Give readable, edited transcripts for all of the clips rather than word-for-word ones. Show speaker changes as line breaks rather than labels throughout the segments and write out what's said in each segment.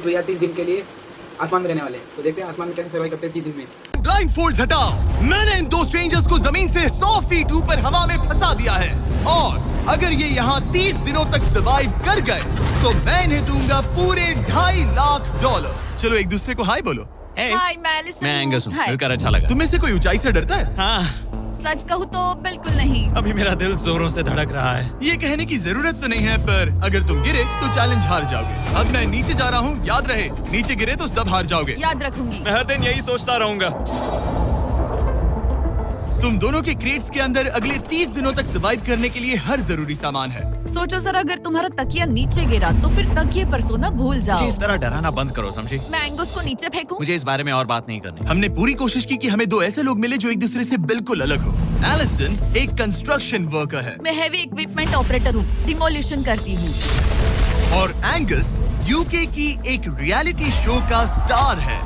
भैया 30 दिन के लिए आसमान में रहने वाले, तो देखते हैं आसमान में कैसे सर्वाइव करते हैं 30 दिन में।
ब्लाइंड फोल्ड्स हटाओ। मैंने इन दो स्ट्रेंजर्स को जमीन से 100 फीट ऊपर हवा में फंसा दिया है, और अगर ये यहाँ 30 दिनों तक सर्वाइव कर गए तो मैं इन्हें दूंगा पूरे $2.5 लाख। चलो एक दूसरे को हाय बोलो।
हाय, मैं एलिसन
मैं
हूँ।
एंगस हूँ,
हाय।
मिलकर अच्छा लगा।
तुम में से कोई ऊंचाई से डरता है?
हाँ,
सच कहूँ तो बिल्कुल नहीं।
अभी मेरा दिल जोरों से धड़क रहा है।
ये कहने की जरूरत तो नहीं है, पर अगर तुम गिरे तो चैलेंज हार जाओगे। अब मैं नीचे जा रहा हूँ, याद रहे, नीचे गिरे तो सब हार जाओगे।
याद रखूंगी।
मैं हर दिन यही सोचता रहूंगा।
तुम दोनों के क्रेट्स के अंदर अगले 30 दिनों तक सर्वाइव करने के लिए हर जरूरी सामान है।
सोचो सर, अगर तुम्हारा तकिया नीचे गिरा तो फिर तकिए पर सोना भूल जाओ।
मुझे इस तरह डराना बंद करो, समझी?
मैं एंगस को नीचे फेंकूं?
मुझे इस बारे में और बात नहीं करनी।
हमने पूरी कोशिश की कि हमें दो ऐसे लोग मिले जो एक दूसरे से बिल्कुल अलग हो। एलिसन एक कंस्ट्रक्शन वर्कर है
मैं हैवी इक्विपमेंट ऑपरेटर हूँ, डिमोलिशन करती हूँ।
और एंगस यूके की एक रियलिटी शो का स्टार है।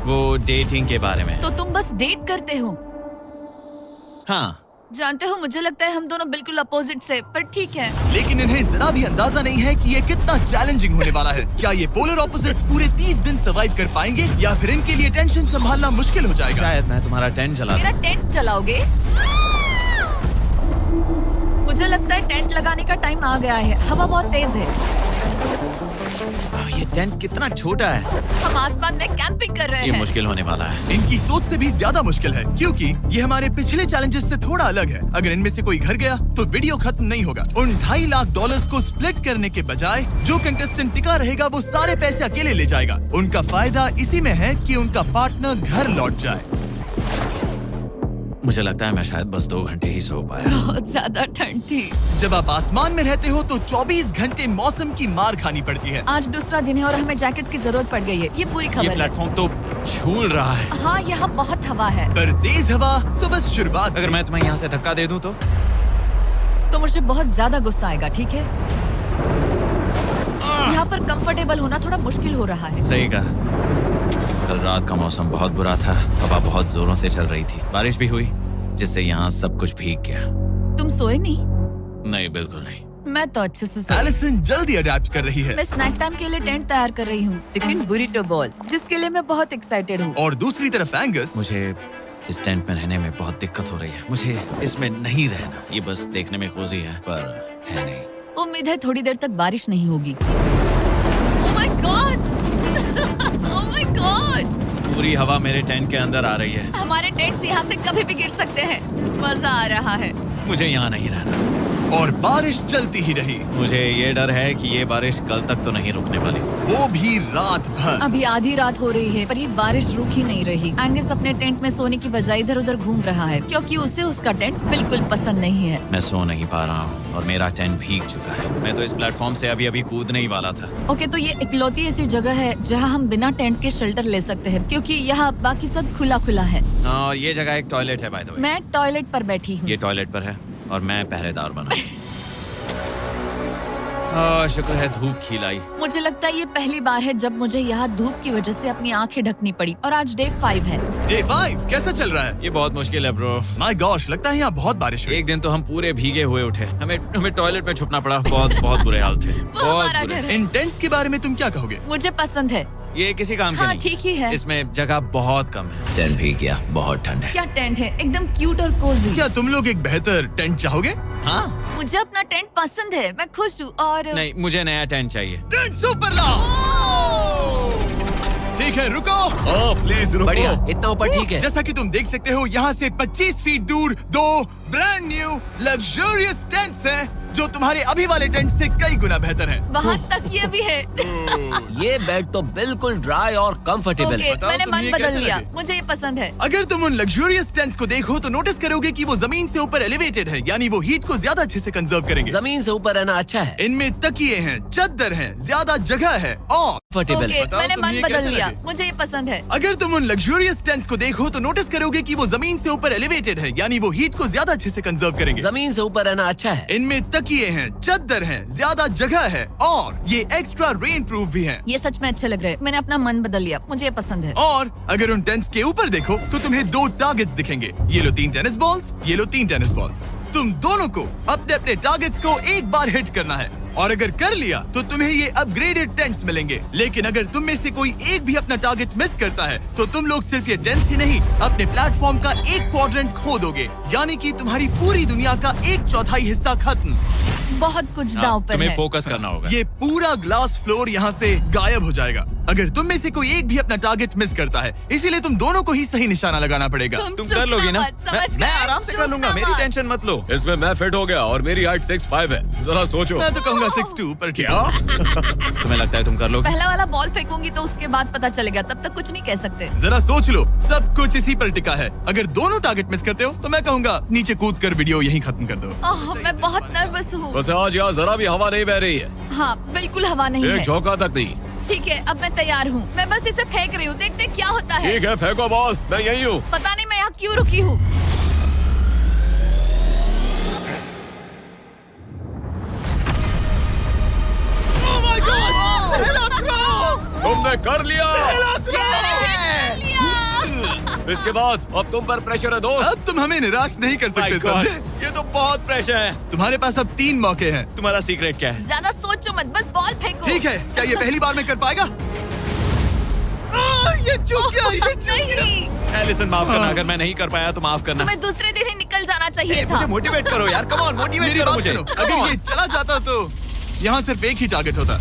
वो डेटिंग के बारे में।
तो तुम बस डेट करते हो?
हाँ,
जानते हो, मुझे लगता है हम दोनों बिल्कुल अपोजिट से, पर ठीक है।
लेकिन इन्हें जरा भी अंदाजा नहीं है कि ये कितना चैलेंजिंग होने वाला है। क्या ये पोलर ऑपोजिट्स पूरे 30 दिन सर्वाइव कर पाएंगे, या फिर इनके लिए टेंशन संभालना मुश्किल हो जाएगा?
शायद मैं तुम्हारा टेंट जला
मेरा टेंट जलाओगे? मुझे लगता है टेंट लगाने का टाइम आ गया है। हवा बहुत तेज है।
ये टेंट कितना छोटा है।
हम आसमान में कैंपिंग कर रहे
ये
हैं।
मुश्किल होने वाला है।
इनकी सोच से भी ज्यादा मुश्किल है, क्योंकि ये हमारे पिछले चैलेंजेस से थोड़ा अलग है। अगर इनमें से कोई घर गया तो वीडियो खत्म नहीं होगा। उन $2.5 लाख को स्प्लिट करने के बजाय जो कंटेस्टेंट टिका रहेगा वो सारे पैसे अकेले ले जाएगा। उनका फायदा इसी में है कि उनका पार्टनर घर लौट जाए।
मुझे लगता है मैं शायद बस 2 घंटे ही सो पाया।
बहुत ज्यादा ठंड थी।
जब आप आसमान में रहते हो तो 24 घंटे मौसम की मार खानी पड़ती है।
आज दूसरा दिन है और हमें जैकेट्स की जरूरत पड़ गई है। ये पूरी
ये
खबर है।
प्लेटफॉर्म तो झूल रहा है।
हाँ, यहाँ बहुत हवा है।
पर तेज हवा तो बस शुरुआत।
अगर मैं तुम्हें यहाँ से धक्का दे दूं
तो मुझे बहुत ज्यादा गुस्सा आएगा, ठीक है? यहाँ पर कंफर्टेबल होना थोड़ा मुश्किल हो रहा है।
सही कहा। कल रात का मौसम बहुत बुरा था। हवा बहुत जोरों से चल रही थी। बारिश भी हुई, जिससे यहाँ सब कुछ भीग गया।
तुम सोए नहीं?
नहीं, बिल्कुल नहीं।
मैं तो अच्छे से सोई।
एलिसन जल्दी अडेप्ट कर रही है।
मैं स्नैक टाइम के लिए टेंट तैयार कर रही हूँ, चिकन बुरिटो बॉल, जिसके लिए मैं बहुत एक्साइटेड हूँ।
और दूसरी तरफ एंगस।
मुझे इस टेंट में रहने में बहुत दिक्कत हो रही है। मुझे इसमें नहीं रहना। ये बस देखने में कोजी है, पर है नहीं।
उम्मीद है थोड़ी देर तक बारिश नहीं होगी। Oh my God! Oh my God!
पूरी हवा मेरे टेंट के अंदर आ रही है।
हमारे टेंट्स यहाँ से कभी भी गिर सकते हैं। मजा आ रहा है।
मुझे यहाँ नहीं रहना।
और बारिश चलती ही रही,
मुझे ये डर है कि ये बारिश कल तक तो नहीं रुकने वाली।
वो भी रात भर।
अभी आधी रात हो रही है पर ये बारिश रुक ही नहीं रही। एंगस अपने टेंट में सोने की बजाय इधर उधर घूम रहा है, क्योंकि उसे उसका टेंट बिल्कुल पसंद नहीं है।
मैं सो नहीं पा रहा हूँ और मेरा टेंट भीग चुका है। मैं तो इस प्लेटफॉर्म से अभी कूदने ही वाला था।
ओके, तो ये इकलौती ऐसी जगह है जहाँ हम बिना टेंट के शेल्टर ले सकते हैं, क्योंकि यहाँ बाकी सब खुला खुला है।
और ये जगह एक टॉयलेट है, बाय द वे।
मैं टॉयलेट पर बैठी हूँ।
ये टॉयलेट पर है और मैं पहरेदार बना। शुक्र है धूप खिलाई।
मुझे लगता है ये पहली बार है जब मुझे यहाँ धूप की वजह से अपनी आंखें ढकनी पड़ी, और आज डे 5 है।
डे 5 कैसा चल रहा है?
ये बहुत मुश्किल है ब्रो।
माय गॉश, लगता है यहाँ बहुत बारिश हुई।
एक दिन तो हम पूरे भीगे हुए उठे। हमें टॉयलेट में छुपना पड़ा। बहुत बुरे हाल थे।
वो हमारा घर है।
इन टेंट्स के बारे में तुम क्या कहोगे?
मुझे पसंद है।
ये किसी काम के
हाँ,
नहीं।
ठीक ही है।
इसमें जगह बहुत कम है। टेंट भीग गया, बहुत ठंड है।
क्या टेंट है, एकदम क्यूट और कोजी।
क्या तुम लोग एक बेहतर टेंट चाहोगे?
हाँ?
मुझे अपना टेंट पसंद है, मैं खुश हूँ। और
नहीं, मुझे नया टेंट चाहिए।
टेंट सुपर लाओ। ठीक है, रुको।
प्लीज रुको।
बढ़िया, इतना ऊपर ठीक है।
जैसा कि तुम देख सकते हो, यहाँ से 25 फीट दूर 2 ब्रांड न्यू लग्जरियस टेंट्स हैं, जो तुम्हारे अभी वाले टेंट से कई गुना बेहतर हैं।
वहाँ तक ये भी है।
ये बेड तो बिल्कुल ड्राई और कंफर्टेबल
ओके,
है।
बताओ
मैंने
तुम्हें
मन
ये
बदल
कैसे
लिया।
लगे?
मुझे ये पसंद है।
अगर तुम उन लग्जरियस टेंट्स को देखो तो नोटिस करोगे कि वो जमीन से ऊपर एलिवेटेड है, यानी वो हीट को ज्यादा अच्छे से कंजर्व करेंगे।
जमीन से ऊपर रहना अच्छा है,
इनमें तकिए हैं, चद्दर हैं, ज्यादा जगह है, और
कंफर्टेबल
ओके,
है।
बताओ
मैंने
तुम्हें
मन
ये
बदल
कैसे
लिया।
लगे?
मुझे ये पसंद है।
अगर तुम उन लग्जरियस टेंट्स को देखो तो नोटिस करोगे कि वो जमीन से ऊपर एलिवेटेड है, यानी वो हीट को ज्यादा अच्छे से कंजर्व करेंगे।
जमीन से ऊपर रहना अच्छा है।
इनमें तकिए हैं, चद्दर हैं, ज्यादा जगह है, और ये एक्स्ट्रा रेन प्रूफ भी हैं।
ये सच में अच्छे लग रहे हैं। मैंने अपना मन बदल लिया, मुझे ये पसंद है।
और अगर उन टेंट्स के ऊपर देखो तो तुम्हें 2 टारगेट्स दिखेंगे। ये लो 3 टेनिस बॉल्स, ये लो 3 टेनिस बॉल्स। तुम दोनों को अपने अपने टारगेट्स को एक बार हिट करना है। और अगर कर लिया तो तुम्हें ये अपग्रेडेड टेंट्स मिलेंगे। लेकिन अगर तुम में से कोई एक भी अपना टारगेट मिस करता है तो तुम लोग सिर्फ ये टेंट्स ही नहीं, अपने प्लेटफॉर्म का एक क्वाड्रेंट खो दोगे, यानी कि तुम्हारी पूरी दुनिया का 1/4 हिस्सा खत्म।
बहुत कुछ दांव पर
तुम्हें
है।
फोकस करना होगा।
ये पूरा ग्लास फ्लोर यहाँ से गायब हो जाएगा अगर तुम में से कोई एक भी अपना टारगेट मिस करता है, इसीलिए तुम दोनों को ही सही निशाना लगाना पड़ेगा।
तुम
कर लोगी ना?
समझ
मैं आराम से कर लूंगा, मेरी टेंशन मत लो।
इसमें मैं फिट हो गया और मेरी हाइट 6'5" है। जरा सोचो।
मैं तो कहूँगा 6'2", पर क्या?
तुम्हें लगता है तुम कर लोगे?
पहला वाला बॉल फेंकूंगी तो उसके बाद पता चलेगा, तब तक कुछ नहीं कह सकते।
जरा सोच लो, सब कुछ इसी पर टिका है। अगर दोनों टारगेट मिस करते हो तो मैं कहूँगा नीचे कूद कर वीडियो यहीं खत्म कर दो।
ओह, मैं बहुत नर्वस हूँ।
बस आज यहाँ जरा भी हवा नहीं बह रही है,
हाँ, बिल्कुल हवा नहीं
एक
है।
झोंका तक नहीं।
ठीक है, अब मैं तैयार हूँ। मैं बस इसे फेंक रही हूँ, देखते क्या होता है।
ठीक है, फेंको बॉल, मैं यही हूँ।
पता नहीं मैं यहाँ क्यों रुकी हूँ।
तुमने कर लिया।
लिया।
इसके बाद अब तुम पर प्रेशर है दोस्त।
अब तुम हमें निराश नहीं कर सकते, समझे?
ये तो बहुत प्रेशर है।
तुम्हारे पास अब 3 मौके हैं।
तुम्हारा सीक्रेट क्या है?
ज्यादा सोचो मत, बस बॉल फेंको।
ठीक है, क्या ये पहली बार में कर पाएगा? ये चूक गया, ये चूक गया।
नहीं,
एलिसन माफ करना, अगर मैं नहीं कर पाया तो माफ करना।
तुम्हें दूसरे दिन ही निकल जाना चाहिए था।
मुझे मोटिवेट करो यार, कम ऑन, मोटिवेट
मेरी
करो
बात
मुझे।
सुनो, अगर ये चला जाता तो यहाँ सिर्फ एक ही टारगेट होता।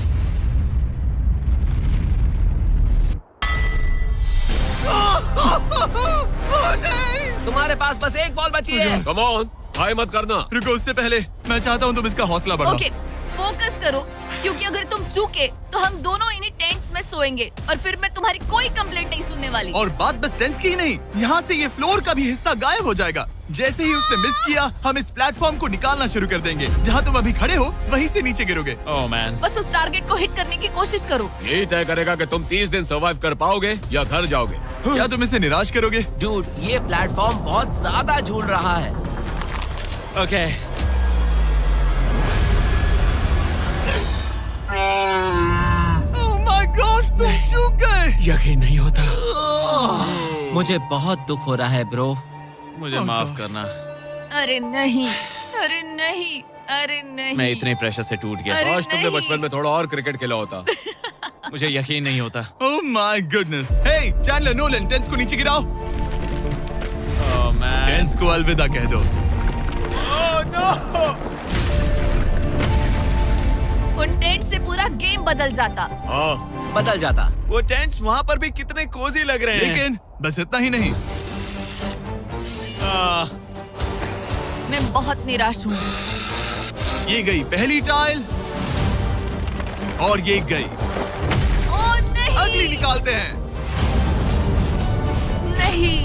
तुम्हारे पास बस एक बॉल बची है। कम ऑन, हाय मत करना।
रुको, उससे पहले मैं चाहता हूँ तुम इसका हौसला बढ़ाओ।
ओके, फोकस करो, क्योंकि अगर तुम चूके तो हम दोनों इन्हीं टेंट्स में सोएंगे और फिर मैं तुम्हारी कोई कंप्लेंट नहीं सुनने वाली।
और बात बस टेंट्स की ही नहीं, यहाँ से ये फ्लोर का भी हिस्सा गायब हो जाएगा। जैसे ही उसने मिस किया, हम इस प्लेटफॉर्म को निकालना शुरू कर देंगे। जहाँ तुम अभी खड़े हो वहीं से नीचे गिरोगे।
ओह मैन,
बस उस टारगेट को हिट करने की कोशिश करो।
यही तय करेगा कि तुम 30 दिन सर्वाइव कर पाओगे या घर जाओगे।
क्या तुम इसे निराश करोगे?
डूड, ये प्लेटफॉर्म बहुत ज्यादा झूल रहा है।
ओके।
ओह माय गॉड, तुम चूक गए।
यकीन नहीं होता।
मुझे बहुत दुख हो रहा है ब्रो।
मुझे माफ करना,
अरे नहीं, अरे नहीं, अरे नहीं।
मैं इतने प्रेशर से टूट गया।
अरे
काश तुमने
नहीं।
बचपन में थोड़ा और क्रिकेट खेला होता।
मुझे यकीन नहीं होता।
Oh my goodness. Hey Chandler, Nolan, tents को नीचे गिराओ।
ओह मैन,
टेंट्स को अलविदा कह दो।
उन टेंट से पूरा गेम बदल जाता।
बदल जाता।
वो टेंट्स वहाँ पर भी कितने कोजी लग रहे हैं।
लेकिन बस इतना ही नहीं,
मैं बहुत निराश हूँ।
ये गई पहली टाइल और ये गई।
ओह नहीं,
अगली निकालते हैं।
नहीं।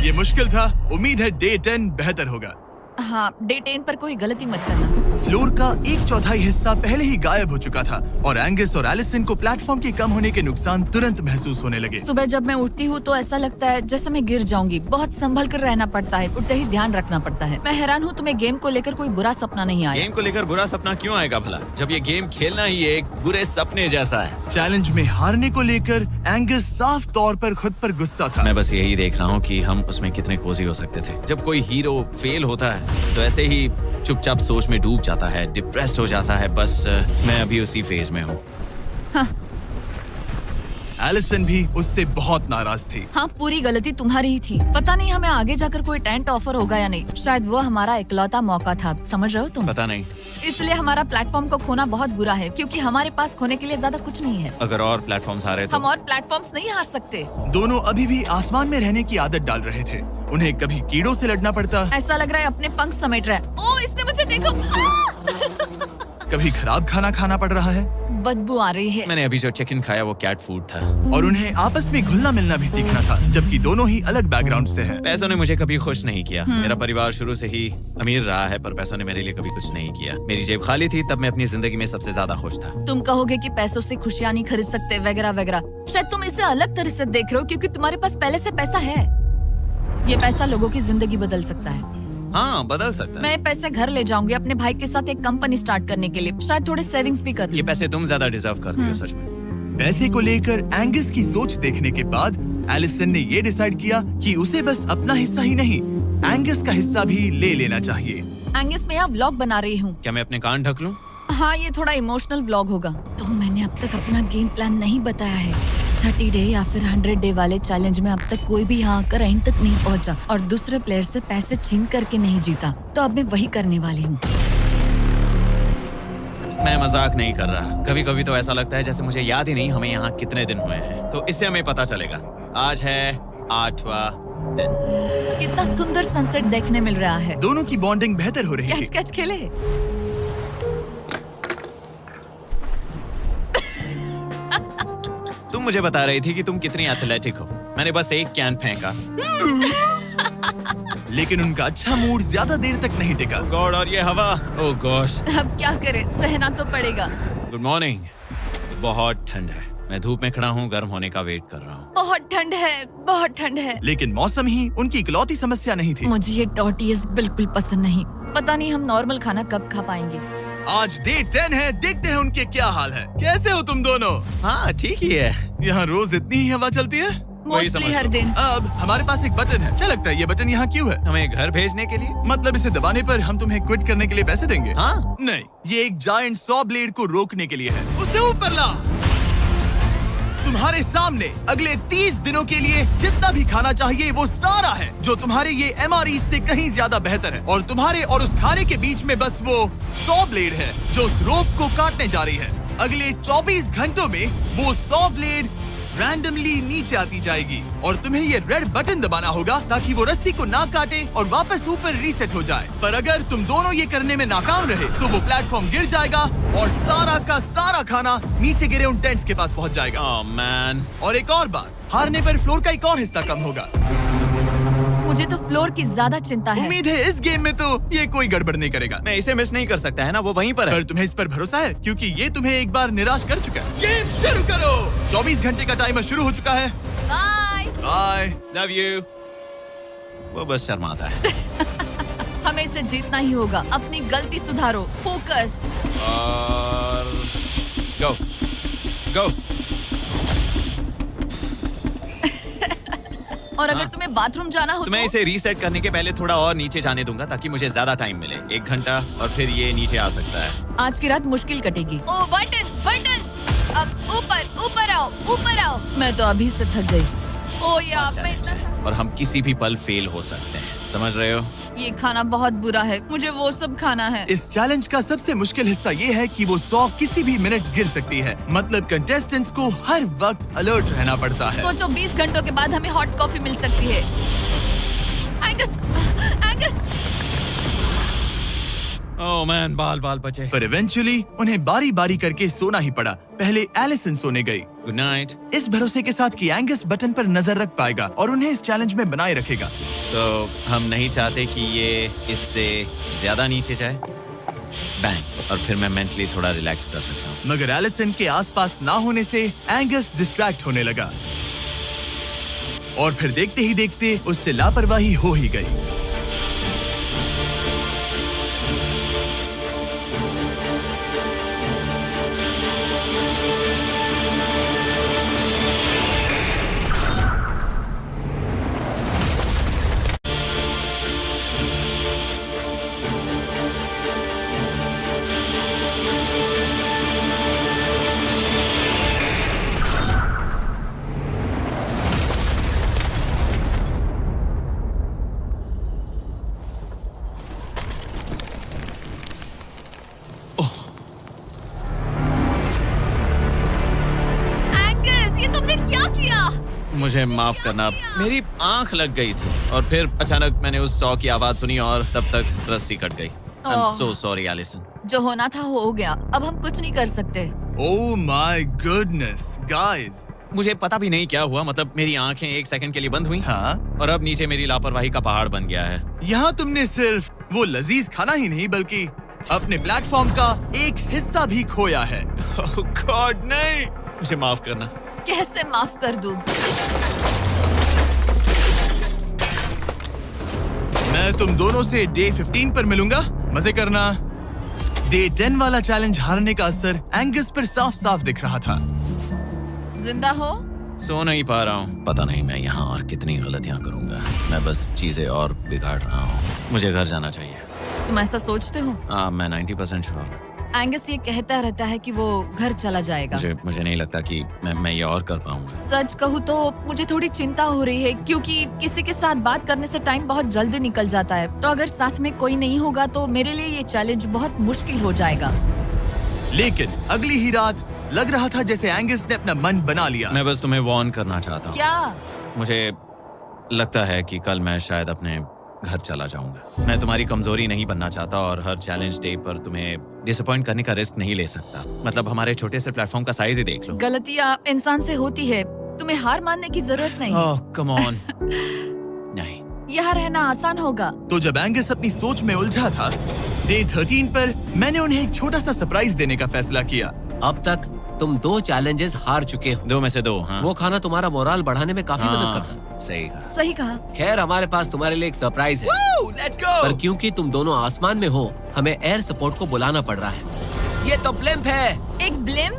ये मुश्किल था, उम्मीद है डे 10 बेहतर होगा।
हाँ, डे 10 पर कोई गलती मत करना।
फ्लोर का 1/4 हिस्सा पहले ही गायब हो चुका था और एंगस और एलिसन को प्लेटफॉर्म के कम होने के नुकसान तुरंत महसूस होने लगे।
सुबह जब मैं उठती हूँ तो ऐसा लगता है जैसे मैं गिर जाऊंगी। बहुत संभल कर रहना पड़ता है, उठते ही ध्यान रखना पड़ता है। मैं हैरान हूँ तुम्हें गेम को लेकर कोई बुरा सपना नहीं आया।
गेम को लेकर बुरा सपना क्यों आएगा भला, जब ये गेम खेलना ही एक बुरे सपने जैसा है।
चैलेंज में हारने को लेकर एंगस साफ तौर पर खुद पर गुस्सा था।
मैं बस यही देख रहा हूँ कि हम उसमें कितने कोजी हो सकते थे। जब कोई हीरो फेल होता है तो ऐसे ही चुपचाप सोच में डूब जाता है, डिप्रेस्ड हो जाता है। बस मैं अभी उसी फेज में हूँ।
एलिसन भी उससे बहुत नाराज थी।
हाँ, पूरी गलती तुम्हारी ही थी। पता नहीं हमें आगे जाकर कोई टेंट ऑफर होगा या नहीं। शायद वो हमारा इकलौता मौका था, समझ रहे हो तुम?
पता नहीं,
इसलिए हमारा प्लेटफॉर्म को खोना बहुत बुरा है, क्योंकि हमारे पास खोने के लिए ज्यादा कुछ नहीं है।
अगर और प्लेटफॉर्म्स आ रहे
हम
तो।
और प्लेटफॉर्म्स नहीं हार सकते।
दोनों अभी भी आसमान में रहने की आदत डाल रहे थे। उन्हें कभी कीड़ों से लड़ना पड़ता,
ऐसा लग रहा है अपने पंख समेट रहा है। ओह, इसने मुझे देखो।
कभी खराब खाना खाना पड़ रहा है
बदबू आ रही है।
मैंने अभी जो चिकन खाया वो कैट फूड था।
और उन्हें आपस में घुलना मिलना भी सीखना था, जबकि दोनों ही अलग बैकग्राउंड से हैं।
पैसों ने मुझे कभी खुश नहीं किया। मेरा परिवार शुरू से ही अमीर रहा है, पर पैसों ने मेरे लिए कभी कुछ नहीं किया। मेरी जेब खाली थी तब मैं अपनी जिंदगी में सबसे ज्यादा खुश था।
तुम कहोगे कि पैसों से खुशियां नहीं खरीद सकते वगैरह वगैरह। शायद तुम इसे अलग तरह से देख रहे हो, क्योंकि तुम्हारे पास पहले से पैसा है। ये पैसा लोगों की जिंदगी बदल सकता है।
हाँ, बदल सकता है।
मैं पैसे घर ले जाऊंगी अपने भाई के साथ एक कंपनी स्टार्ट करने के लिए। शायद थोड़े सेविंग्स भी कर
ये
लूं।
पैसे तुम ज्यादा डिजर्व करती हो सच में।
पैसे को लेकर एंगस की सोच देखने के बाद एलिसन ने ये डिसाइड किया कि उसे बस अपना हिस्सा ही नहीं, एंगस का हिस्सा भी ले लेना चाहिए।
एंगस मैं यहाँ व्लॉग बना रही हूँ।
क्या मैं अपने कान ढक लूं?
हाँ, ये थोड़ा इमोशनल व्लॉग होगा। तो मैंने अब तक अपना गेम प्लान नहीं बताया है। 30 डे या फिर 100 डे वाले चैलेंज में अब तक कोई भी यहाँ आकर एंड तक नहीं पहुँचा और दूसरे प्लेयर से पैसे छीन करके नहीं जीता। तो अब मैं वही करने वाली हूँ।
मैं मजाक नहीं कर रहा। कभी कभी तो ऐसा लगता है जैसे मुझे याद ही नहीं हमें यहाँ कितने दिन हुए हैं। तो इससे हमें पता चलेगा। आज है 8वां दिन।
कितना सुंदर सनसेट देखने मिल रहा है।
दोनों की बॉन्डिंग बेहतर हो रही
कैच
थी।
कैच खेले।
तुम मुझे बता रही थी कि तुम कितनी एथलेटिक हो। मैंने बस एक कैन फेंका।
लेकिन उनका अच्छा मूड ज्यादा देर तक नहीं टिका।
गॉड, और ये हवा। ओह गॉश।
अब क्या करें, सहना तो पड़ेगा।
Good morning. बहुत ठंड है। मैं धूप में खड़ा हूँ, गर्म होने का वेट कर रहा हूँ।
बहुत ठंड है, बहुत ठंड है।
लेकिन मौसम ही उनकी इकलौती समस्या नहीं थी।
मुझे ये टॉर्टियस बिल्कुल पसंद नहीं। पता नहीं हम नॉर्मल खाना कब खा पाएंगे।
आज डे 10 है, देखते हैं उनके क्या हाल है। कैसे हो तुम दोनों?
हाँ ठीक ही है।
यहाँ रोज इतनी ही हवा चलती है?
वही समझ
मोस्टली हर
लो।
दिन।
अब हमारे पास एक बटन है। क्या लगता है ये बटन यहाँ क्यों है?
हमें घर भेजने के लिए?
मतलब इसे दबाने पर हम तुम्हें क्विट करने के लिए पैसे देंगे?
हाँ।
नहीं, ये एक जायंट सॉ ब्लेड को रोकने के लिए है। उसे ऊपर ला। तुम्हारे सामने अगले 30 दिनों के लिए जितना भी खाना चाहिए वो सारा है, जो तुम्हारे ये MRE से कहीं ज्यादा बेहतर है। और तुम्हारे और उस खाने के बीच में बस वो सॉ ब्लेड है जो उस रोप को काटने जा रही है। अगले 24 घंटों में वो सॉ ब्लेड रैंडमली नीचे आती जाएगी और तुम्हें ये रेड बटन दबाना होगा ताकि वो रस्सी को ना काटे और वापस ऊपर रीसेट हो जाए। पर अगर तुम दोनों ये करने में नाकाम रहे तो वो प्लेटफॉर्म गिर जाएगा और सारा का सारा खाना नीचे गिरे उन टेंट्स के पास पहुंच जाएगा।
Oh man.
और एक और बात, हारने पर फ्लोर का एक और हिस्सा कम होगा।
मुझे तो फ्लोर की ज्यादा चिंता है।
उम्मीद है इस गेम में तो ये कोई गड़बड़ नहीं करेगा।
मैं इसे मिस नहीं कर सकता है ना, वो वहीं पर है।
पर तुम्हें इस पर भरोसा है क्योंकि ये तुम्हें एक बार निराश कर चुका है। गेम शुरू करो। 24 घंटे का टाइमर शुरू हो चुका है।
बाय।
बाय।
Love you. वो बस शर्माता है।
हमें इसे जीतना ही होगा। अपनी गलती सुधारो। फोकस।
और गो गो।
और अगर तुम्हें बाथरूम जाना हो
तो मैं इसे रीसेट करने के पहले थोड़ा और नीचे जाने दूंगा ताकि मुझे ज्यादा टाइम मिले। 1 घंटा और फिर ये नीचे आ सकता है।
आज की रात मुश्किल कटेगी। ओ बटन बटन। अब ऊपर ऊपर आओ, ऊपर आओ। मैं तो अभी से थक गई। ओ यार, मैं इतना
और हम किसी भी पल फेल हो सकते हैं, समझ रहे हो?
ये खाना बहुत बुरा है। मुझे वो सब खाना है।
इस चैलेंज का सबसे मुश्किल हिस्सा ये है कि वो 100 किसी भी मिनट गिर सकती है। मतलब कंटेस्टेंट्स को हर वक्त अलर्ट रहना पड़ता है।
सोचो 20 घंटों के बाद हमें हॉट कॉफी मिल सकती है। Angus, Angus.
ओह मैन, बाल बाल बचे।
पर इवेंचुअली उन्हें बारी बारी करके सोना ही पड़ा। पहले एलिसन सोने गई,
गुड नाइट।
इस भरोसे के साथ कि एंगस बटन पर नजर रख पाएगा और उन्हें इस चैलेंज में बनाए रखेगा।
तो हम नहीं चाहते कि ये इससे ज्यादा नीचे जाए। बैंग। और फिर मैं मेंटली थोड़ा रिलैक्स कर सकता हूँ।
मगर एलिसन के आसपास ना होने से एंगस डिस्ट्रैक्ट होने लगा और फिर देखते ही देखते उससे लापरवाही हो ही गई।
मुझे माफ करना, मेरी आंख लग गई थी और फिर अचानक मैंने उस सॉ की आवाज सुनी और तब तक रस्सी कट गई। I'm so sorry, Allison.
जो होना था हो गया। अब हम कुछ नहीं कर सकते।
Oh my goodness, guys.
मुझे पता भी नहीं क्या हुआ। मतलब मेरी आंखें 1 सेकंड के लिए बंद हुई।
हाँ?
और अब नीचे मेरी लापरवाही का पहाड़ बन गया है।
यहाँ तुमने सिर्फ वो लजीज खाना ही नहीं बल्कि अपने प्लेटफॉर्म का एक हिस्सा भी खोया है।
Oh God, नहीं। मुझे माफ करना।
कैसे माफ कर दूं?
मैं तुम दोनों से डे 15 पर मिलूंगा। मजे करना। डे 10 वाला चैलेंज हारने का असर एंगस पर साफ साफ दिख रहा था।
जिंदा हो?
सो नहीं पा रहा हूँ। पता नहीं मैं यहाँ और कितनी गलतियाँ करूँगा। मैं बस चीजें और बिगाड़ रहा हूँ। मुझे घर जाना चाहिए।
तुम ऐसा सोचते हो?
हाँ, मैं 90% श्योर हूँ।
एंगस ये कहता रहता है कि वो घर चला जाएगा।
मुझे नहीं लगता कि मैं ये और कर पाऊंगा।
सच कहूँ तो मुझे थोड़ी चिंता हो रही है, क्योंकि किसी के साथ बात करने से टाइम बहुत जल्दी निकल जाता है। तो अगर साथ में कोई नहीं होगा तो मेरे लिए ये चैलेंज बहुत मुश्किल हो जाएगा।
लेकिन अगली ही रात लग रहा था जैसे एंगस ने अपना मन बना लिया।
मैं बस तुम्हें वार्न करना चाहता हूँ।
क्या?
मुझे लगता है कि कल मैं शायद अपने घर चला जाऊंगा। मैं तुम्हारी कमजोरी नहीं बनना चाहता और हर चैलेंज डे पर तुम्हें डिसअपॉइंट करने का रिस्क नहीं ले सकता। मतलब हमारे छोटे से प्लेटफॉर्म का साइज ही देख लो।
गलतियाँ इंसान से होती है, तुम्हें हार मानने की जरूरत नहीं।
ओह कम ऑन। नहीं,
यहाँ रहना आसान होगा।
तो जब एंगस अपनी सोच में उलझा था, डे 13 पर मैंने उन्हें एक छोटा सा सरप्राइज देने का फैसला किया।
अब तक तुम 2 चैलेंजेस हार चुके हो।
2 में से 2। हाँ।
वो खाना तुम्हारा मोराल बढ़ाने में काफी मदद
हाँ,
करता।
सही कहा।
सही कहा।
खैर, हमारे पास तुम्हारे लिए एक सरप्राइज है।
Let's go.
पर क्योंकि तुम दोनों आसमान में हो, हमें एयर सपोर्ट को बुलाना पड़ रहा है। ये तो ब्लिम्प है
एक ब्लिम?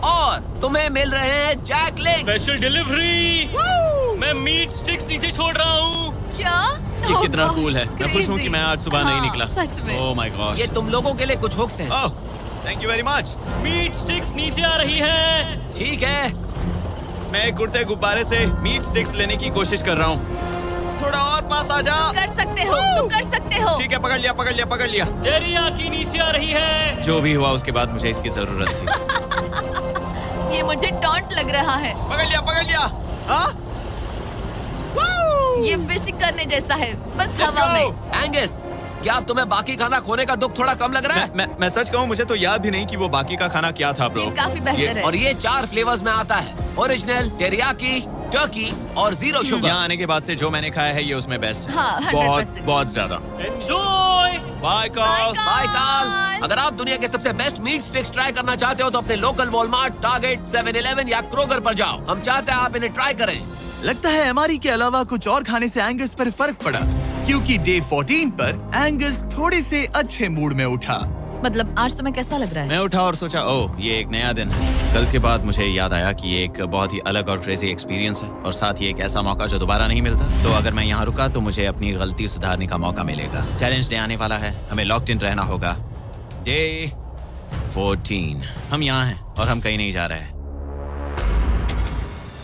और तुम्हें मिल रहे हैं जैक लिंक्स।
Special delivery. मैं मीट स्टिक्स नीचे छोड़ रहा हूँ।
क्या?
ये
Oh
कितना
gosh,
कूल है। मैं खुश हूँ कि मैं आज सुबह नहीं
हाँ,
निकला।
सच में।
Oh my gosh.
ये तुम लोगों के लिए कुछ हुक्स हैं।
Oh, thank you very much.
Meat sticks नीचे आ रही है।
ठीक है,
मैं एक उड़ते गुब्बारे से मीट स्टिक्स लेने की कोशिश कर रहा हूँ। थोड़ा और पास आ जा।
कर सकते हो, तुम कर सकते हो।
ठीक है, पकड़ लिया, पकड़ लिया, पकड़ लिया।
टेरियाकी नीचे आ रही है।
जो भी हुआ उसके बाद मुझे इसकी जरूरत थी।
ये मुझे टॉन्ट लग रहा है।
पकड़ लिया, पकड़ लिया। हाँ?
ये फिशिंग करने जैसा है, बस
Let's
हवा
go!
में।
एंगस, क्या अब तुम्हें बाकी खाना खोने का दुख थोड़ा कम लग रहा है?
मैं सच कहूँ, मुझे तो याद भी नहीं कि वो बाकी का खाना क्या था, ब्रो।
ये काफी बेहतर है।
और ये 4 फ्लेवर्स में आता है, ओरिजिनल, टेरियाकी, टर्की और 0 शुगर।
यहाँ आने के बाद से जो मैंने खाया है ये उसमें बेस्ट है।
हाँ, 100%।
बहुत ज्यादा।
Enjoy.
Bye Cal.
Bye Carl. अगर आप दुनिया के सबसे बेस्ट मीट स्टिक्स ट्राई करना चाहते हो तो अपने लोकल वॉलमार्ट, टारगेट, 7-Eleven या क्रोगर पर जाओ। हम चाहते हैं आप इन्हें ट्राई करें।
लगता है एमआरई के अलावा कुछ और खाने से एंगस पर फर्क पड़ा, क्योंकि डे 14 पर एंगस थोड़े से अच्छे मूड में उठा।
मतलब आज तुम्हें कैसा लग रहा है?
मैं उठा और सोचा ओह ये एक नया दिन है। कल के बाद मुझे याद आया कि ये एक बहुत ही अलग और क्रेजी एक्सपीरियंस है और साथ ही एक ऐसा मौका जो दोबारा नहीं मिलता। तो अगर मैं यहाँ रुका तो मुझे अपनी गलती सुधारने का मौका मिलेगा। चैलेंज डे आने वाला है, हमें लॉक्ड इन रहना होगा। डे 14 हम यहाँ हैं और हम कहीं नहीं जा रहे हैं।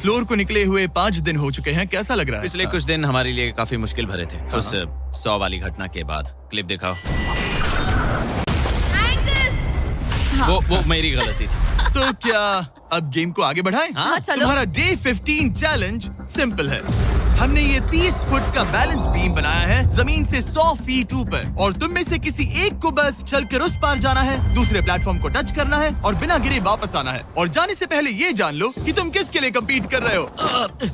फ्लोर को निकले हुए 5 दिन हो चुके हैं। कैसा लग रहा है?
पिछले कुछ दिन हमारे लिए काफी मुश्किल भरे थे। उस 100 वाली घटना के बाद। क्लिप दिखाओ। वो मेरी गलती थी।
तो क्या अब गेम को आगे बढ़ाएं?
हाँ, चलो।
तुम्हारा डे 15 चैलेंज सिंपल है। हमने ये 30 फुट का बैलेंस बीम बनाया है जमीन से 100 फीट ऊपर, और तुम में से किसी एक को बस चलकर उस पार जाना है, दूसरे प्लेटफॉर्म को टच करना है और बिना गिरे वापस आना है। और जाने से पहले ये जान लो कि तुम किसके लिए कम्पीट कर रहे हो।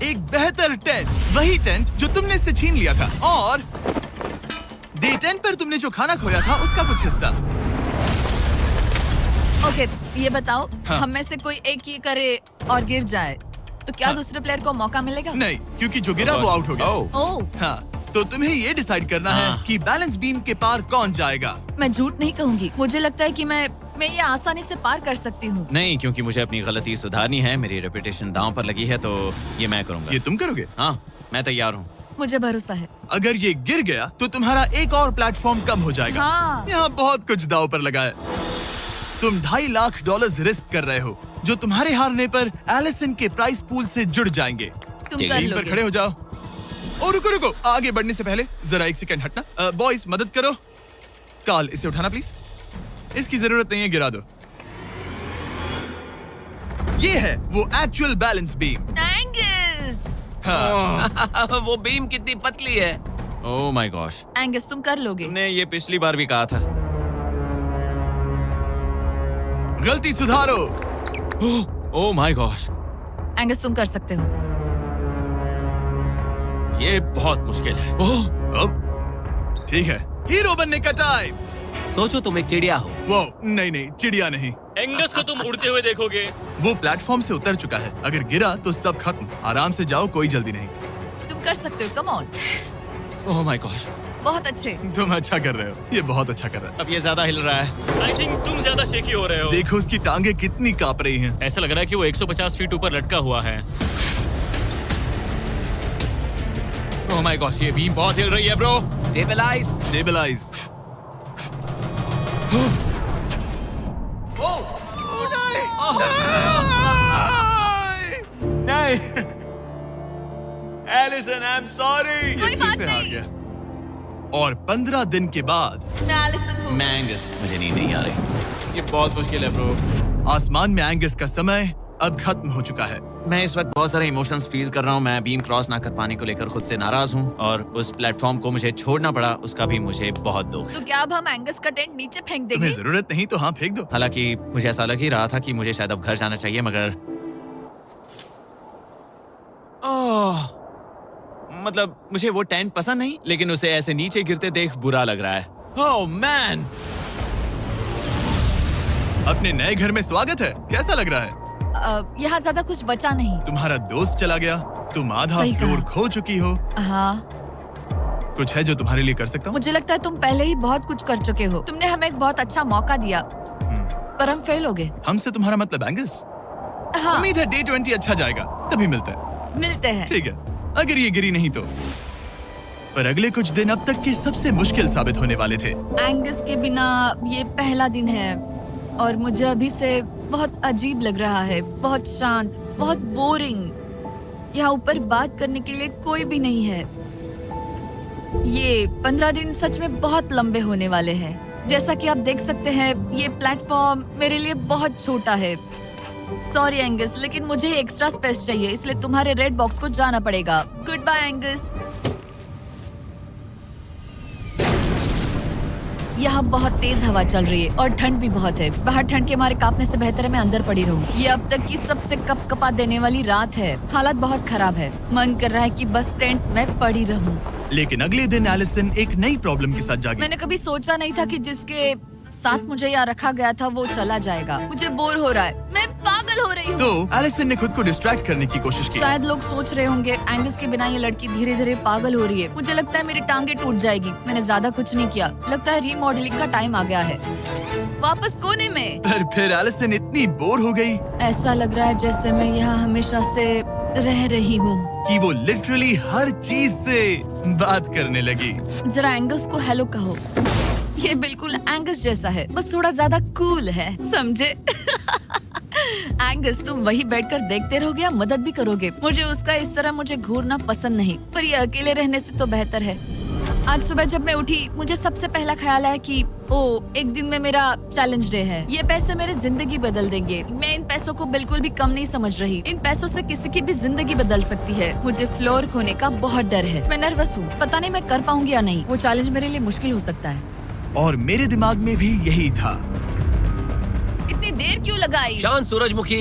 एक बेहतर टेंट, वही टेंट जो तुमने इससे छीन लिया था, और डे 10 पर तुमने जो खाना खोया था उसका कुछ हिस्सा।
ओके, ये बताओ,
हाँ।
हम में से कोई एक ये करे और गिर जाए तो क्या
हाँ।
दूसरे प्लेयर को मौका मिलेगा?
नहीं, क्योंकि जो गिरा वो आउट हो गया।
ओह,
हाँ, तो तुम्हें ये डिसाइड करना है
हाँ।
कि बैलेंस बीम के पार कौन जाएगा।
मैं झूठ नहीं कहूंगी, मुझे लगता है कि मैं ये आसानी से पार कर सकती हूँ।
नहीं, क्योंकि मुझे अपनी गलती सुधारनी है। मेरी रेपुटेशन दांव पर लगी है, तो ये मैं करूंगा।
ये तुम करोगे?
हाँ, मैं तैयार हूँ।
मुझे भरोसा है।
अगर ये गिर गया तो तुम्हारा एक और प्लेटफॉर्म कम हो जाएगा।
हाँ।
यहाँ बहुत कुछ दाव पर लगा है। तुम $2.5 लाख रिस्क कर रहे हो, जो तुम्हारे हारने पर एलिसन के प्राइस पूल से जुड़ जाएंगे।
तुम
ठीक
कर
है,
टीम पर
लोगे।
खड़े हो जाओ। और रुको रुको, आगे बढ़ने से पहले जरा 1 सेकंड हटना। बॉयज मदद करो। कार्ल, इसे उठाना प्लीज। इसकी जरूरत नहीं है, गिरा दो। ये है वो एक्चुअल बैलेंस बीम।
एंगस,
हाँ।
वो बीम कितनी पतली है।
ओह माय गॉश।
एंगस तुम कर लोगे।
तुमने ये पिछली बार भी कहा था।
गलती सुधारो।
ओह माय गॉश,
एंगस तुम कर सकते हो।
ये बहुत मुश्किल है।
ओह, अब ठीक है, हीरो बनने का टाइम।
सोचो तुम एक चिड़िया हो।
वो नहीं, चिड़िया नहीं।
एंगस को तुम उड़ते हुए देखोगे।
वो प्लेटफॉर्म से उतर चुका है। अगर गिरा तो सब खत्म। आराम से जाओ, कोई जल्दी नहीं।
तुम कर सकते हो, come on.
Oh my gosh,
बहुत अच्छे।
तुम अच्छा कर रहे हो, ये बहुत अच्छा कर रहा है।
अब ये ज्यादा हिल रहा है।
आई थिंक तुम ज्यादा शेकी हो रहे हो।
देखो उसकी टांगे कितनी कांप रही हैं।
ऐसा लग रहा है कि वो 150 फीट ऊपर लटका हुआ है।
ओह माय गॉश, ये बीम बहुत हिल रही है ब्रो।
स्टेबलाइज।
स्टेबलाइज। नहीं एलिसन, आई एम सॉरी।
कोई बात
से हार
नहीं।
गया। और 15 दिन के बाद
मैं एलिसन हूँ।
मैं एंगस, मुझे नींद नहीं आ रही।
ये बहुत मुश्किल है ब्रो।
आसमान में एंगस का समय अब खत्म हो चुका है।
मैं इस वक्त बहुत सारे इमोशंस फील कर रहा हूँ। मैं बीम क्रॉस ना कर पाने को लेकर खुद से नाराज हूँ और उस प्लेटफॉर्म को मुझे छोड़ना पड़ा, उसका भी मुझे बहुत दुख है।
तो क्या अब हम एंगस का टेंट नीचे फेंक देंगे?
तुम्हें जरूरत नहीं तो हाँ फेंक दो।
हालांकि मुझे ऐसा लग ही रहा था कि मुझे शायद अब घर जाना चाहिए, मगर मतलब मुझे वो टेंट पसंद नहीं, लेकिन उसे ऐसे नीचे गिरते देख बुरा लग रहा है। Oh man!
अपने नए घर में स्वागत है। कैसा लग रहा है?
यहाँ ज्यादा कुछ बचा नहीं।
तुम्हारा दोस्त चला गया, तुम आधा
सही
फ्लोर
कहा।
खो चुकी हो।
हाँ,
कुछ है जो तुम्हारे लिए कर सकता हूँ?
मुझे लगता है तुम पहले ही बहुत कुछ कर चुके हो। तुमने हमें एक बहुत अच्छा मौका दिया, पर हम फेल हो गए।
हमसे तुम्हारा मतलब एंगस?
हाँ,
उम्मीद है डे 20 अच्छा जाएगा, तभी मिलते हैं।
मिलते हैं।
ठीक है, अगर ये गिरी नहीं तो। पर अगले कुछ दिन अब तक के सबसे मुश्किल साबित होने वाले थे।
एंगस के बिना ये पहला दिन है और मुझे अभी से बहुत अजीब लग रहा है, बहुत शांत, बहुत बोरिंग। यहाँ ऊपर बात करने के लिए कोई भी नहीं है। ये 15 दिन सच में बहुत लंबे होने वाले हैं। जैसा कि आप देख सकते हैं, ये प्लेटफॉर्म मेरे लिए बहुत छोटा है। सॉरी एंगस, लेकिन मुझे एक्स्ट्रा स्पेस चाहिए, इसलिए तुम्हारे रेड बॉक्स को जाना पड़ेगा। Good bye Angus. यहाँ बहुत तेज हवा चल रही है और ठंड भी बहुत है। बाहर ठंड के मारे कांपने से बेहतर है मैं अंदर पड़ी रहूं। ये अब तक की सबसे कपकपा देने वाली रात है। हालात बहुत खराब है। मन कर रहा है कि बस टेंट में पड़ी रहूं।
लेकिन अगले दिन एलिसन एक नई प्रॉब्लम के साथ जागी।
मैंने कभी सोचा नहीं था कि जिसके साथ मुझे यहाँ रखा गया था वो चला जाएगा। मुझे बोर हो रहा है, मैं पागल हो रही हूँ।
तो एलिसन ने खुद को डिस्ट्रैक्ट करने की कोशिश की।
शायद लोग सोच रहे होंगे एंगस के बिना ये लड़की धीरे धीरे पागल हो रही है। मुझे लगता है मेरी टांगे टूट जाएगी। मैंने ज्यादा कुछ नहीं किया। लगता है रीमॉडलिंग का टाइम आ गया है। वापस कोने में।
पर फिर एलिसन इतनी बोर हो गई
ऐसा लग रहा है जैसे मैं यहाँ हमेशा से रह रही हूँ।
कि वो लिटरली हर चीज से बात करने लगी।
जरा एंगस को हेलो कहो। ये बिल्कुल एंगस जैसा है, बस थोड़ा ज्यादा कूल है, समझे? एंगस, तुम वही बैठकर देखते रहोगे या मदद भी करोगे? मुझे उसका इस तरह मुझे घूरना पसंद नहीं, पर ये अकेले रहने से तो बेहतर है। आज सुबह जब मैं उठी, मुझे सबसे पहला ख्याल आया कि एक दिन में मेरा चैलेंज डे है। ये पैसे मेरी जिंदगी बदल देंगे। मैं इन पैसों को बिल्कुल भी कम नहीं समझ रही। इन पैसों से किसी की भी जिंदगी बदल सकती है। मुझे फ्लोर खोने का बहुत डर है। मैं नर्वस हूँ, पता नहीं मैं कर पाऊंगी या नहीं। वो चैलेंज मेरे लिए मुश्किल हो सकता है।
और मेरे दिमाग में भी यही था।
इतनी देर क्यों लगाई?
शांत सूरजमुखी।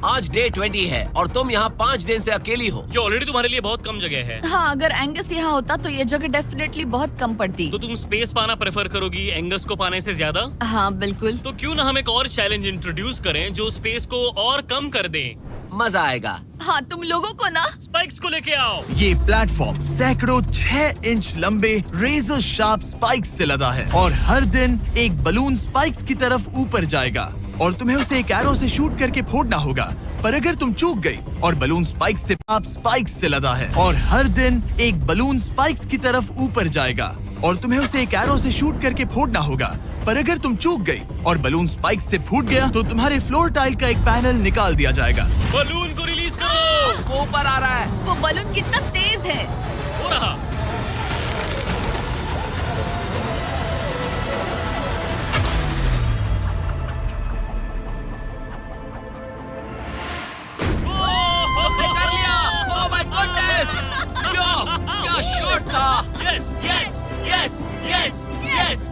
आज डे 20 है और तुम यहाँ 5 दिन से अकेली हो।
ये ऑलरेडी तुम्हारे लिए बहुत कम जगह है।
हाँ, अगर एंगस यहाँ होता तो ये जगह डेफिनेटली बहुत कम पड़ती।
तो तुम स्पेस पाना प्रेफर करोगी एंगस को पाने से ज्यादा?
हाँ बिल्कुल।
तो क्यों ना हम एक और चैलेंज इंट्रोड्यूस करें जो स्पेस को और कम कर दे।
मजा आएगा।
हाँ, तुम लोगों को ना
स्पाइक्स को लेके आओ।
ये प्लेटफॉर्म सैकड़ों 6 इंच लंबे रेजर शार्प स्पाइक्स से लदा है और हर दिन एक बलून स्पाइक्स की तरफ ऊपर जाएगा और तुम्हें उसे एक एरो से शूट करके फोड़ना होगा। पर अगर तुम चूक गई और बलून स्पाइक्स से आप स्पाइक्स से लदा है और हर दिन एक बलून स्पाइक्स की तरफ ऊपर जाएगा और तुम्हें उसे एक एरो से शूट करके फोड़ना होगा। पर अगर तुम चूक गई और बलून स्पाइक्स से फूट गया तो तुम्हारे फ्लोर टाइल का एक पैनल निकाल दिया जाएगा।
बलून को रिलीज करो।
वो ऊपर आ रहा है।
वो बलून कितना तेज है।
हो रहा।
कर लिया। Oh my goodness. क्या शॉट था।
Yes yes yes yes yes.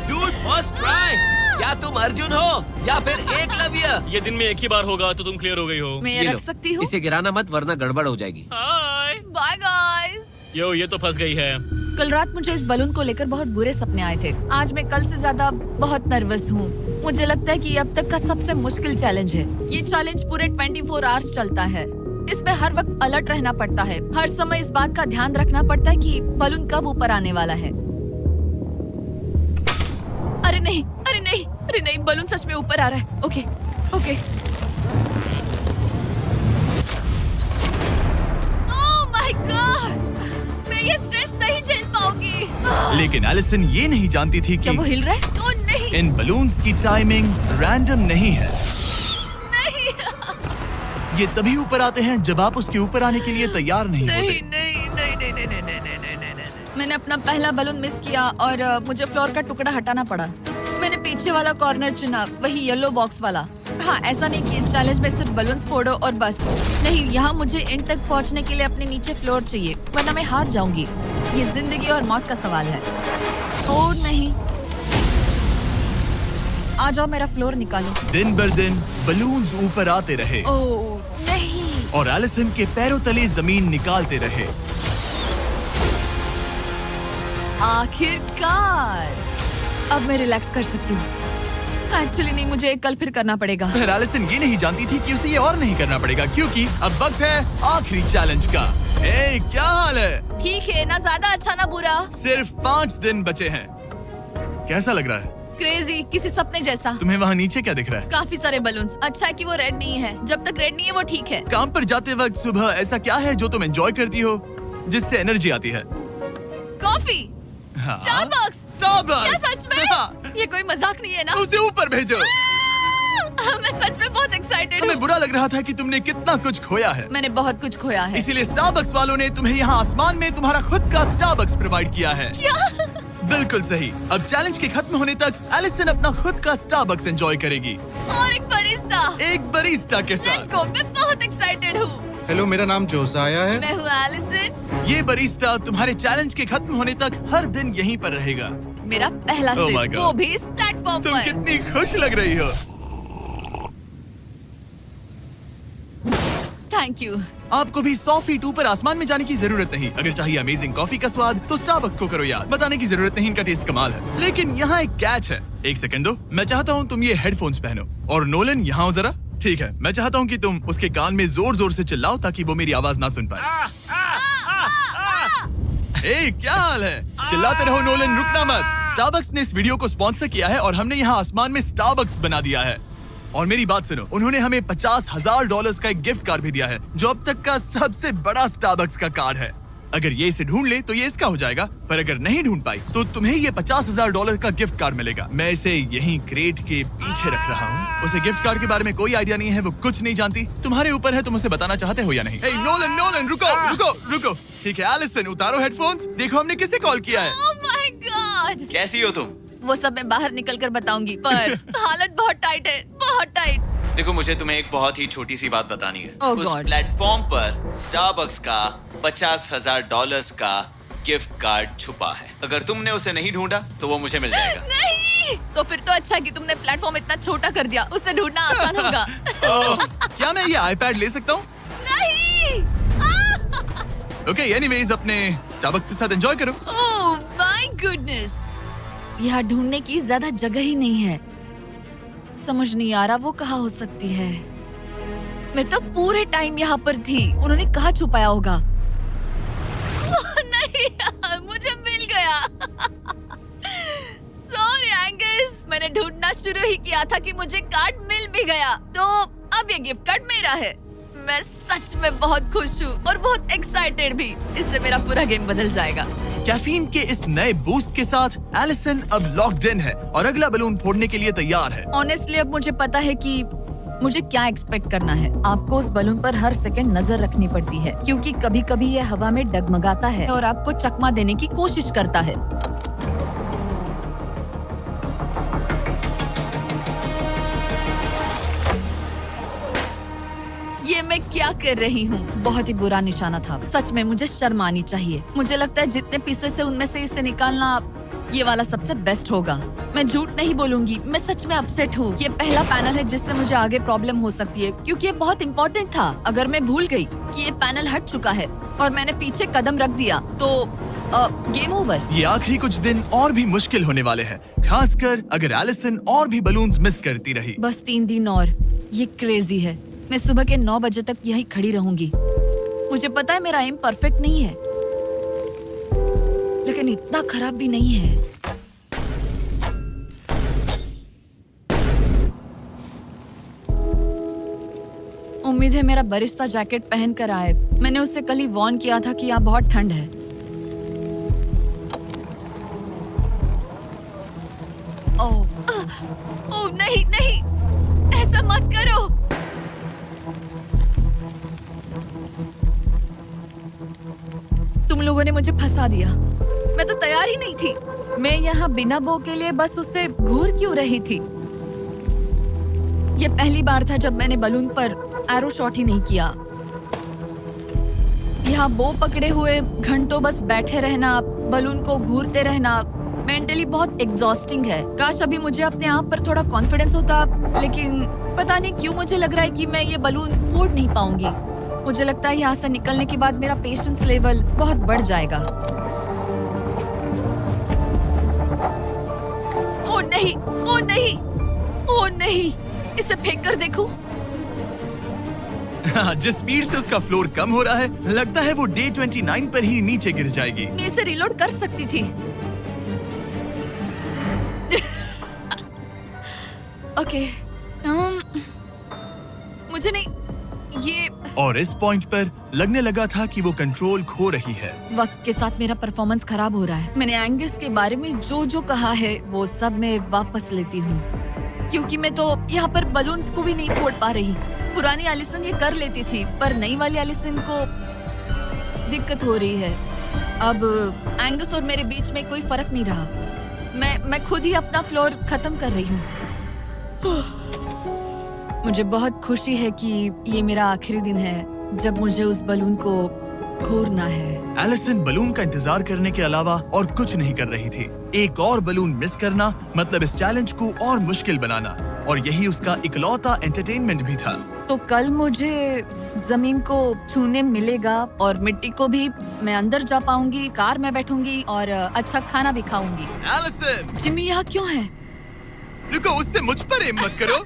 Dude, first try. क्या तुम अर्जुन हो या फिर एकलव्य?
ये दिन में एक ही बार होगा तो तुम क्लियर हो गई हो।
मैं
ये
ये
लो,
रख सकती हूँ?
इसे गिराना मत वरना गड़बड़ हो जाएगी।
हाय।
Bye guys.
यो, ये तो फंस गई है।
कल रात मुझे इस बलून को लेकर बहुत बुरे सपने आए थे। आज मैं कल से ज्यादा बहुत नर्वस हूँ। मुझे लगता है कि ये अब तक का सबसे मुश्किल चैलेंज है। ये चैलेंज पूरे 24 आवर्स चलता है। इसमें हर वक्त अलर्ट रहना पड़ता है। हर समय इस बात का ध्यान रखना पड़ता है कि बलून कब ऊपर आने वाला है। अरे नहीं, अरे नहीं, अरे नहीं, बलून सच में ऊपर आ रहा है। Okay, okay. Oh my God! मैं ये स्ट्रेस नहीं झेल पाऊंगी।
लेकिन एलिसन ये नहीं जानती थी
क्या
कि
वो हिल रहा है? तो नहीं
इन बलून्स की टाइमिंग रैंडम नहीं है।
नहीं
ये तभी ऊपर आते हैं जब आप उसके ऊपर आने के लिए तैयार नहीं
नहीं
होते।
नहीं नहीं नहीं नहीं नहीं नहीं नहीं नहीं नहीं नहीं। मैंने अपना पहला बलून मिस किया और मुझे फ्लोर का टुकड़ा हटाना पड़ा। मैंने पीछे वाला कॉर्नर चुना, वही येलो बॉक्स वाला। हाँ, ऐसा नहीं कि इस चैलेंज में सिर्फ बलून्स फोड़ो और बस। नहीं, यहाँ मुझे एंड तक पहुँचने के लिए अपने नीचे फ्लोर चाहिए, वरना मैं हार जाऊंगी। ये जिंदगी और मौत का सवाल है। ओ नहीं, आ जाओ, मेरा फ्लोर निकालो।
दिन बर दिन बलून्स ऊपर आते रहे
ओ नहीं,
और एलिसन के पैरों तले जमीन निकालते रहे।
आखिरकार अब मैं रिलैक्स कर सकती हूँ। एक्चुअली नहीं, मुझे कल फिर करना पड़ेगा।
फिर एलिसन ये नहीं जानती थी कि उसे ये और नहीं करना पड़ेगा, क्योंकि अब वक्त है आखिरी चैलेंज का। ए, क्या हाल है?
ठीक है, ना ज्यादा अच्छा ना बुरा।
सिर्फ 5 दिन बचे हैं। कैसा लग रहा है?
क्रेजी, किसी सपने जैसा।
तुम्हें वहाँ नीचे क्या दिख रहा है?
काफी सारे बलून्स। अच्छा है कि वो रेड नहीं है। जब तक रेड नहीं है वो ठीक है।
काम पर जाते वक्त सुबह ऐसा क्या है जो तुम एंजॉय करती हो, जिससे एनर्जी आती है?
कॉफी।
हाँ।
स्टारबक्स।
स्टारबक्स।
क्या सच में?
हाँ।
ये कोई मजाक नहीं है ना?
उसे ऊपर भेजो।
मैं सच में बहुत एक्साइटेड
हमें
हूँ।
बुरा लग रहा था कि तुमने कितना कुछ खोया है।
मैंने बहुत कुछ खोया है।
इसीलिए स्टारबक्स वालों ने तुम्हें यहाँ आसमान में तुम्हारा खुद का स्टारबक्स प्रोवाइड किया है।
क्या?
बिल्कुल सही। अब चैलेंज के खत्म होने तक एलिसन अपना खुद का स्टारबक्स एंजॉय करेगी,
और एक बरिस्ता।
एक बरिस्टा के
लेट्स
साथ।
गो, मैं बहुत एक्साइटेड हूँ।
हेलो, मेरा नाम जोसाया है।
मैं हूँ एलिसन।
ये बरिस्टा तुम्हारे चैलेंज के खत्म होने तक हर दिन यहीं पर रहेगा।
मेरा पहला
Oh my
सिप,
God.
वो भी इस प्लेटफॉर्म
तुम
पर।
कितनी खुश लग रही हो।
Thank you.
आपको भी 100 फीट ऊपर आसमान में जाने की जरूरत नहीं। अगर चाहिए अमेजिंग कॉफी का स्वाद तो स्टारबक्स को करो याद। बताने की जरूरत नहीं, इनका टेस्ट कमाल है। लेकिन यहाँ एक कैच है। एक सेकंड दो, मैं चाहता हूँ तुम ये हेडफोन्स पहनो। और नोलन, यहाँ आओ जरा। ठीक है, मैं चाहता हूँ कि तुम उसके कान में जोर जोर से चिल्लाओ ताकि वो मेरी आवाज ना सुन पाए। ए, क्या हाल है? चिल्लाते रहो नोलन, रुकना मत। स्टारबक्स ने इस वीडियो को स्पॉन्सर किया है और हमने यहाँ आसमान में स्टारबक्स बना दिया है। और मेरी बात सुनो, उन्होंने हमें $50,000 का एक गिफ्ट कार्ड भी दिया है, जो अब तक का सबसे बड़ा स्टारबक्स का कार्ड है। अगर ये इसे ढूंढ ले तो ये इसका हो जाएगा, पर अगर नहीं ढूंढ पाई तो तुम्हें ये $50,000 का गिफ्ट कार्ड मिलेगा। मैं इसे यहीं क्रेट के पीछे रख रहा हूँ। उसे गिफ्ट कार्ड के बारे में कोई आइडिया नहीं है, वो कुछ नहीं जानती। तुम्हारे ऊपर है तुम उसे बताना चाहते हो या नहीं। हे नोलन, नोलन, रुको रुको रुको। ठीक है एलिसन, उतारो हेडफोन्स। देखो हमने किसे कॉल किया है।
Oh my God.
कैसी हो तुम?
वो सब मैं बाहर निकल कर बताऊंगी, पर हालत बहुत टाइट है, बहुत टाइट।
देखो, मुझे तुम्हें एक बहुत ही छोटी सी बात बतानी है।
Oh
उस
God.
प्लेटफॉर्म पर स्टारबक्स का $50,000 का गिफ्ट कार्ड छुपा है। अगर तुमने उसे नहीं ढूंढा तो वो मुझे मिल जाएगा।
नहीं, तो फिर तो अच्छा है कि तुमने प्लेटफॉर्म इतना छोटा कर दिया, उसे ढूंढना आसान होगा।
ओह, क्या मैं ये आईपैड ले सकता हूँ?
नहीं।
ओके, एनीवेज अपने स्टारबक्स के साथ एंजॉय करो।
ओह माय गुडनेस, यहाँ ढूंढने की ज्यादा जगह ही नहीं है। समझ नहीं आ रहा वो कहाँ हो सकती है। मैं तो पूरे टाइम यहाँ पर थी, उन्होंने कहाँ छुपाया होगा। नहीं, मुझे मिल गया। सॉरी एंगस, मैंने ढूंढना शुरू ही किया था कि मुझे कार्ड मिल भी गया, तो अब ये गिफ्ट कार्ड मेरा है। मैं सच में बहुत खुश हूँ और बहुत एक्साइटेड भी। इससे मेरा पूरा गेम बदल जाएगा।
कैफीन के इस नए बूस्ट के साथ एलिसन अब लॉक्ड इन है और अगला बलून फोड़ने के लिए तैयार है।
ऑनेस्टली अब मुझे पता है कि मुझे क्या एक्सपेक्ट करना है। आपको उस बलून पर हर सेकंड नजर रखनी पड़ती है, क्योंकि कभी-कभी ये हवा में डगमगाता है और आपको चकमा देने की कोशिश करता है। ये मैं क्या कर रही हूँ? बहुत ही बुरा निशाना था। सच में मुझे शर्म आनी चाहिए। मुझे लगता है जितने पीसेस है उनमें से इसे निकालना ये वाला सबसे बेस्ट होगा। मैं झूठ नहीं बोलूंगी, मैं सच में अपसेट हूँ। ये पहला पैनल है जिससे मुझे आगे प्रॉब्लम हो सकती है, क्योंकि ये बहुत इम्पोर्टेंट था। अगर मैं भूल गई कि ये पैनल हट चुका है और मैंने पीछे कदम रख दिया तो गेम ओवर।
ये आखिरी कुछ दिन और भी मुश्किल होने वाले हैं, खासकर अगर एलिसन और भी बलून्स मिस करती रही।
बस 3 दिन और। ये क्रेजी है। मैं सुबह के 9 बजे तक यहीं खड़ी रहूंगी। मुझे पता है मेरा एम परफेक्ट नहीं है, लेकिन इतना खराब भी नहीं है। उम्मीद है मेरा बरिस्ता जैकेट पहन कर आए। मैंने उससे कल ही वार्न किया था कि यहाँ बहुत ठंड है। लोगों ने मुझे फंसा दिया। मैं तो तैयार ही नहीं थी। मैं यहाँ बिना बो के लिए बस उससे घूर क्यों रही थी? ये पहली बार था जब मैंने बलून पर एरो शॉट ही नहीं किया। यहाँ बो पकड़े हुए घंटों बस बैठे रहना, बलून को घूरते रहना मेंटली बहुत एग्जॉस्टिंग है। काश अभी मुझे अपने आप पर थोड़ा कॉन्फिडेंस होता, लेकिन पता नहीं क्यों मुझे लग रहा है कि मैं ये बलून फोड़ नहीं पाऊंगी। मुझे लगता है यहाँ से निकलने के बाद मेरा पेशेंस लेवल बहुत बढ़ जाएगा। ओ नहीं, ओ नहीं, ओ नहीं, इसे फेंक कर देखो।
जिस स्पीड से उसका फ्लोर कम हो रहा है, लगता है वो डे 29 पर ही नीचे गिर जाएगी।
मैं इसे रिलोड कर सकती थी। ओके, मुझे नहीं ये।
और इस पॉइंट पर लगने लगा था कि वो कंट्रोल खो रही है।
वक्त के साथ मेरा परफॉर्मेंस खराब हो रहा है। मैंने एंगस के बारे में जो कहा है वो सब मैं वापस लेती हूँ, क्योंकि मैं तो यहाँ पर बलून्स को भी नहीं फोड़ पा रही। पुरानी एलिसन ये कर लेती थी, पर नई वाली एलिसन को दिक्कत हो रही है। अब एंगस और मेरे बीच में कोई फर्क नहीं रहा। मैं खुद ही अपना फ्लोर खत्म कर रही हूँ। मुझे बहुत खुशी है कि ये मेरा आखिरी दिन है जब मुझे उस बलून को घूरना है।
एलिसन बलून का इंतजार करने के अलावा और कुछ नहीं कर रही थी। एक और बलून मिस करना मतलब इस चैलेंज को और मुश्किल बनाना, और यही उसका इकलौता एंटरटेनमेंट भी था।
तो कल मुझे जमीन को छूने मिलेगा और मिट्टी को भी। मैं अंदर जा पाऊंगी, कार में बैठूंगी और अच्छा खाना भी खाऊंगी।
एलिसन,
जिमी यहाँ क्यों है?
रुको, उससे मुझ पर एम मत करो।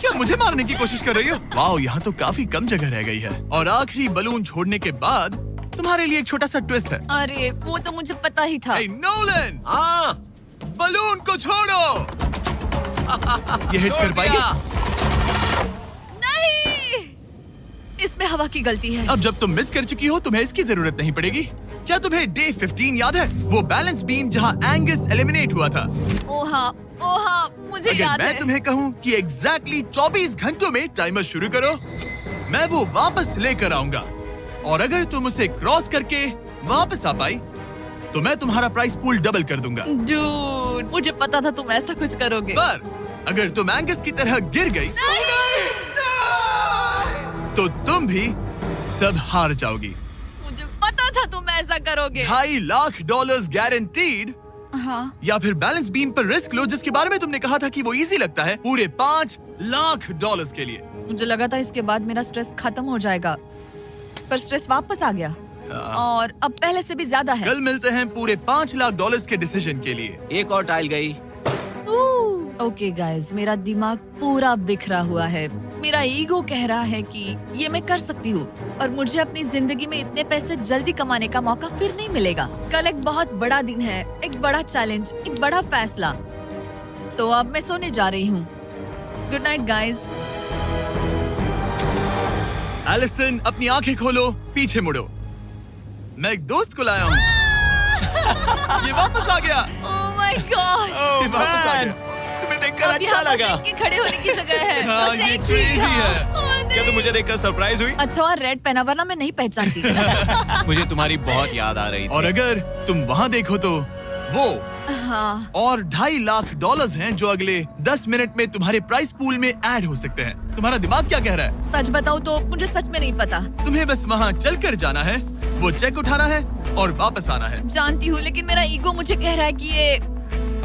क्या मुझे मारने की कोशिश कर रही हो? वाओ, यहाँ तो काफी कम जगह रह गई है। और आखिरी बलून छोड़ने के बाद तुम्हारे लिए एक छोटा सा ट्विस्ट है।
अरे वो तो मुझे पता ही था।
Hey, नोलन,
हाँ,
बलून को छोड़ो। ये हिट कर पाएगी?
नहीं, इसमें हवा की गलती है।
अब जब तुम मिस कर चुकी हो, तुम्हें इसकी जरूरत नहीं पड़ेगी। क्या तुम्हें डे 15 याद है? वो बैलेंस बीम जहाँ एंगस एलिमिनेट हुआ था।
ओ हाँ, मुझे
अगर
याद
मैं
है।
तुम्हें कहूँ कि एग्जैक्टली 24 घंटों में टाइमर शुरू करो, मैं वो वापस लेकर आऊंगा। और अगर तुम उसे क्रॉस करके वापस आ पाई, तो मैं तुम्हारा प्राइस पूल डबल कर दूंगा।
डूड, मुझे पता था तुम ऐसा कुछ करोगे।
पर अगर तुम एंगस की तरह गिर गई, तो तुम भी सब हार जाओगी।
मुझे पता था तुम ऐसा करोगे।
$2.5 लाख गारंटीड,
हाँ,
या फिर बैलेंस बीम पर रिस्क लो, जिसके बारे में तुमने कहा था कि वो इजी लगता है, पूरे $5 लाख के लिए।
मुझे लगा था इसके बाद मेरा स्ट्रेस खत्म हो जाएगा, पर स्ट्रेस वापस आ गया और अब पहले से भी ज्यादा है।
कल मिलते हैं पूरे $5 लाख के डिसीजन के लिए।
एक और टाइल गई।
ओके गाइस, मेरा दिमाग पूरा बिखरा हुआ है। मेरा ईगो कह रहा है कि ये मैं कर सकती हूँ और मुझे अपनी जिंदगी में इतने पैसे जल्दी कमाने का मौका फिर नहीं मिलेगा। कल एक बहुत बड़ा दिन है, एक बड़ा चैलेंज, एक बड़ा फैसला। तो अब मैं सोने जा रही हूँ। Good night guys.
एलिसन, अपनी आंखें खोलो, पीछे मुड़ो। मैं एक दोस्त को लाया हूँ। ये वापस आ गया।
ओह माय गॉश,
ये वापस आ गया। तुम्हें देखकर
अब
अच्छा
यहाँ बस
लगा।
इनके खड़े होने की जगह है।
हाँ,
बस
ये
एक ही
crazy
था।
है।
ओह, नहीं।
क्या तुम मुझे देखकर सरप्राइज हुई?
अच्छा, और रेड पहना, वरना मैं नहीं पहचानती।
मुझे तुम्हारी बहुत याद आ रही थी।
और अगर तुम वहाँ देखो तो वो
हाँ,
और $2.5 लाख हैं जो अगले 10 मिनट में तुम्हारे प्राइस पूल में ऐड हो सकते हैं। तुम्हारा दिमाग क्या कह रहा है?
सच बताऊँ तो मुझे सच में नहीं पता।
तुम्हें बस वहाँ चल कर जाना है, वो चेक उठाना है और वापस आना है।
जानती हूँ, लेकिन मेरा ईगो मुझे कह रहा है कि ये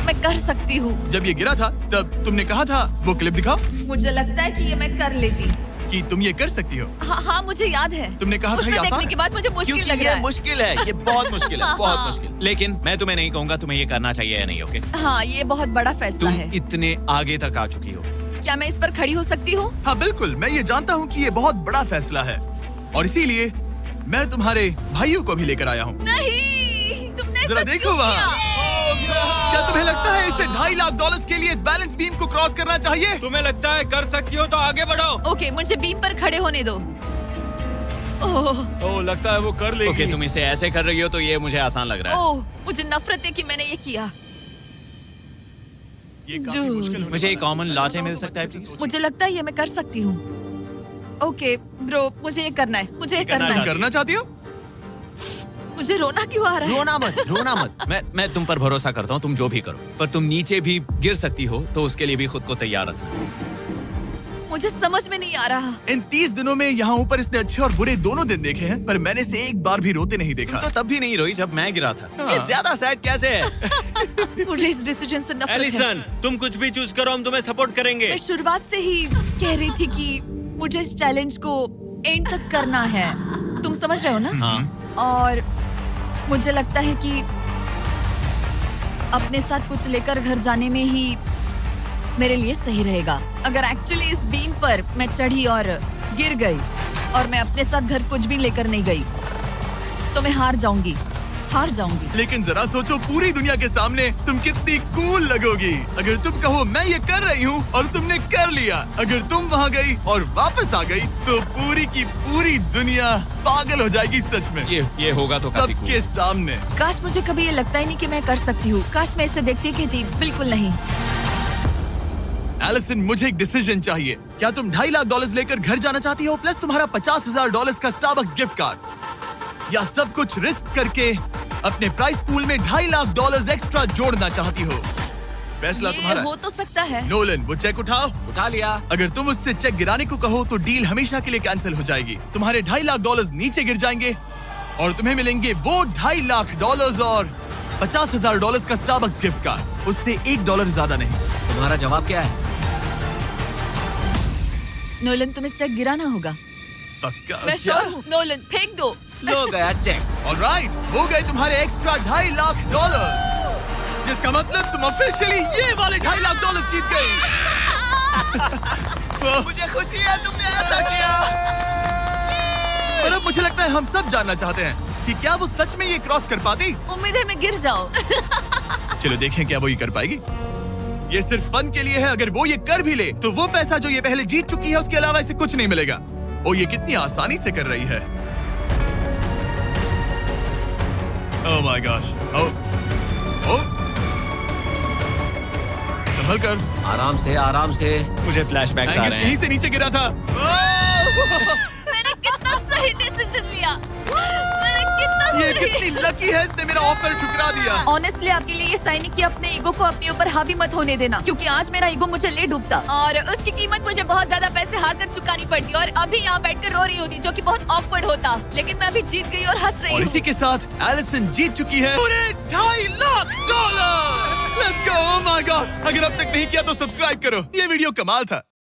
मैं कर सकती हूँ।
जब ये गिरा था तब तुमने कहा था, वो क्लिप दिखाओ,
मुझे लगता है कि ये मैं कर लेती।
कि तुम ये कर सकती हो।
हाँ, मुझे याद है।
तुमने कहा था
उसे
ये आसान
देखने
है।
के बाद मुझे मुश्किल
क्योंकि
लग
ये
रहा है।
मुश्किल है, ये बहुत मुश्किल है, बहुत मुश्किल। लेकिन मैं तुम्हें नहीं कहूंगा तुम्हें ये करना चाहिए या नहीं, ओके?
हाँ, ये बहुत बड़ा फैसला
तुम
है।
इतने आगे तक आ चुकी हो।
क्या मैं इस पर खड़ी हो सकती हूँ?
हाँ बिल्कुल, मैं ये जानता हूँ कि ये बहुत बड़ा फैसला है और इसीलिए मैं तुम्हारे भाइयों को भी लेकर आया हूँ।
नहीं, तुमने
जरा
ऐसा
देखो
क्यों
वहाँ।
किया?
क्या तुम्हें लगता है इसे $2.5 लाख के लिए इस बैलेंस बीम को क्रॉस करना चाहिए?
तुम्हें लगता है कर सकती हो तो आगे बढ़ो।
ओके, मुझे बीम पर खड़े होने दो। ओह,
ओ, लगता है वो कर लेगी।
ओके, तुम इसे ऐसे कर रही हो तो ये मुझे आसान लग रहा है।
ओह, मुझे नफरत है कि मैंने ये किया।
ये काफी
Dude.
मुश्किल होने
मुझे एक
वाला है।
कॉमन लॉचे मिल सकता है प्लीज?
मुझे लगता है ये मैं कर सकती हूँ। ओके ब्रो, मुझे ये करना है, मुझे ये करना
तुम
है।
करना चाहती हो?
मुझे रोना क्यों आ रहा है?
रोना मत। मैं तुम पर भरोसा करता हूँ, तुम जो भी करो, पर तुम नीचे भी गिर सकती हो, तो उसके लिए भी खुद को तैयार रखना।
मुझे समझ में नहीं आ रहा।
इन 30 दिनों में यहाँ ऊपर इसने अच्छे और बुरे दोनों दिन देखे हैं, पर मैंने इसे एक बार भी रोते नहीं देखा।
तो तब भी नहीं रोई जब मैं गिरा था।
हाँ।
ये ज्यादा सैड कैसे है?
मुझे इस डिसीजन से नफरत है।
एलिसन, तुम कुछ भी चूज करो, हम तुम्हें सपोर्ट करेंगे।
मैं शुरुआत से ही कह रही थी कि मुझे इस चैलेंज को एंड तक करना है। तुम समझ रहे हो ना?
हाँ।
और मुझे लगता है कि अपने साथ कुछ लेकर घर जाने में ही मेरे लिए सही रहेगा। अगर एक्चुअली इस बीम पर मैं चढ़ी और गिर गई और मैं अपने साथ घर कुछ भी लेकर नहीं गई, तो मैं हार जाऊंगी।
लेकिन जरा सोचो, पूरी दुनिया के सामने तुम कितनी कूल लगोगी अगर तुम कहो मैं ये कर रही हूँ और तुमने कर लिया। अगर तुम वहाँ गई और वापस आ गई तो पूरी की पूरी दुनिया पागल हो जाएगी। सच में
ये होगा तो काफी
सबके सामने।
काश मुझे कभी ये लगता ही नहीं कि मैं कर सकती हूँ। काश मैं इसे देखती की थी। बिल्कुल नहीं।
एलिसन, मुझे एक डिसीजन चाहिए। क्या तुम $2.5 लाख लेकर घर जाना चाहती हो प्लस तुम्हारा $50,000 का स्टारबक्स गिफ्ट कार्ड, या सब कुछ रिस्क करके अपने प्राइस पूल में $2.5 लाख एक्स्ट्रा जोड़ना चाहती हो? फैसला
ये
तुम्हारा
हो तो सकता है।
नोलन, वो चेक उठाओ।
उठा लिया।
अगर तुम उससे चेक गिराने को कहो तो डील हमेशा के लिए कैंसिल हो जाएगी। तुम्हारे $2.5 लाख नीचे गिर जाएंगे और तुम्हें मिलेंगे वो $2.5 लाख और $50,000 का स्टारबक्स गिफ्ट कार्ड। उससे $1 ज्यादा नहीं।
तुम्हारा जवाब क्या है?
नोलन, तुम्हें चेक गिराना होगा।
पक्का?
मैं श्योर हूँ। नोलन, फेंक दो।
लो गया चेक।
ऑलराइट, हो गए तुम्हारे एक्स्ट्रा $2.5 लाख, जिसका मतलब तुम ऑफिशियली ये वाले $2.5 लाख जीत गई। मुझे खुशी है तुमने ऐसा किया। पर अब मुझे लगता है हम सब जानना चाहते हैं कि क्या वो सच में ये क्रॉस कर पाती।
उम्मीद है मैं गिर जाऊं।
चलो देखें क्या वो ये कर पाएगी। ये सिर्फ फन के लिए है। अगर वो ये कर भी ले तो वो पैसा जो ये पहले जीत चुकी है उसके अलावा इसे कुछ नहीं मिलेगा। ओ, ये कितनी आसानी से कर रही है। ओह माय गॉश। ओह, संभल कर।
आराम से।
मुझे फ्लैशबैक्स आ रहे
यहीं
हैं।
से नीचे गिरा था।
मैंने कितना सही डिसीजन लिया। मैंने कितना
ये
सही।
कितनी लकी है, इसने मेरा ऑफर ठुकरा दिया।
ऑनेस्टली आपके लिए ये साइन है कि अपने ईगो को अपने ऊपर हावी मत होने देना, क्योंकि आज मेरा ईगो मुझे ले डूबता और उसकी कीमत मुझे बहुत ज्यादा पैसे हार कर चुकानी पड़ती और अभी यहाँ बैठकर रो रही होती, जो कि बहुत ऑकवर्ड होता। लेकिन मैं अभी जीत गई और हंस रही
और
हूँ।
इसी के साथ एलिसन जीत चुकी है पूरे $2.5 lakh. Let's go. Oh my God, अगर अब तक नहीं किया तो सब्सक्राइब करो। ये वीडियो कमाल था।